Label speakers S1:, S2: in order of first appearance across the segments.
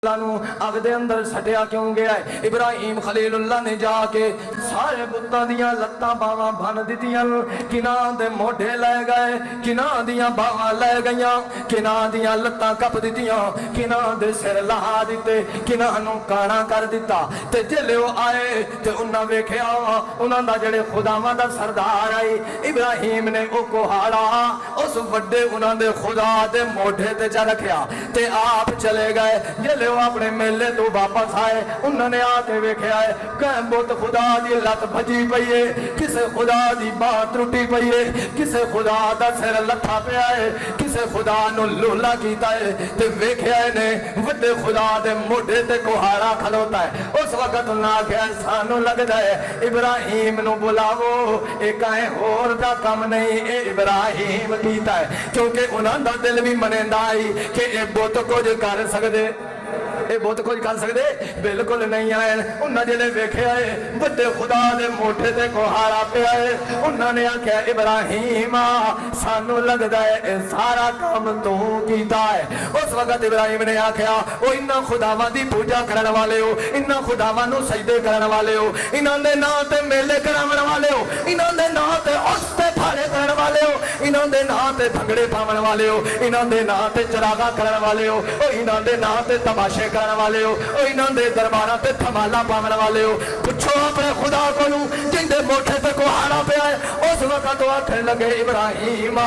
S1: अग दे अंदर सटिया क्यों गया है? इब्राहिम खलीलुल्लाह ने जाके सारे बुत्तां दियां लत्तां बावां बन दित्तियां, किना दे मोढे लै गए, किना दियां बावां लै गईयां, किना दियां लत्तां कप दित्तियां, किना दे सिर लहा दिते, किना नूं काणा कर दिता। ते जेले ओह आए ते उन्हां वेखिया उन्हां दा जेड़े खुदावां दा सरदार आई इब्राहिम ने ओह कुहाड़ा उस वड्डे उन्हां दे खुदा दे मोढे ते च रखिया ते आप चले गए। जेले अपने मेले तो वापस आए उन्होंने आके वेख्या है कह बुत खुदा की लत भजी पई है, किसे खुदा की बांह त्रुटी पई है, किसे खुदा का सिर लथा पिया है, किसे खुदा नू लोला कीता है। ते वेख्या ने वड्डे खुदा दे मोढे ते कुहाड़ा खलोता है। उस वक्त उन्हें आख्या सानू लगता है इब्राहिम नू बुलावो, ये कहे होर दा कम नहीं, ये इब्राहिम कीता है, क्योंकि उन्हों दा दिल भी मनेंदा आई कि ये बुत कुछ कर सकते, ये बहुत कुछ कर सकते बिल्कुल नहीं आए। उन्हें जिले वेख्या है बड़े खुदा दे मोढे ते कुहाड़ा पिया है, उन्होंने आख्या इब्राहिम सानू लगता है सारा काम तू कीता है। उस वक्त इब्राहिम ने आख्या ओ इन्हां खुदावां दी पूजा करने वाले हो, इन्हां खुदावां नू सजदे करने वाले हो, इन्हां दे नाम ते मेले कराने वाले हो, इन्हां दे नाम ते उस ते फाड़े करने वाले हो, इन्हां दे नाम ते भंगड़े पावन वाले हो, इन्हां दे नाम ते चरागा करने वाले हो, इन्हां दे नाम ते तमाशे करने वाले हो, इन्हां दे दरबारां ते धमाला पावन वाले हो। पुछो अपने खुदा को जिंदे मोढे ते कुहाड़ा पिया है। उस वक्त आखन लगे इब्राहिम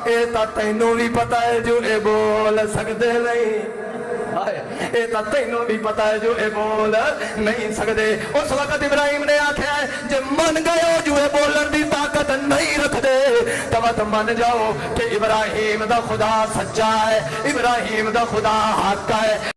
S1: ये तां तैनू भी पता है जो ये बोल सकते नहीं, ये तां तैनू भी पता है जो ये बोल नहीं सकते। उस वक्त इब्राहिम ने आख्या जे मन गए हो जो ये बोलन की ताकत नहीं रखते तब मन जाओ कि इब्राहिम दा खुदा सच्चा है, इब्राहिम दा खुदा हक है।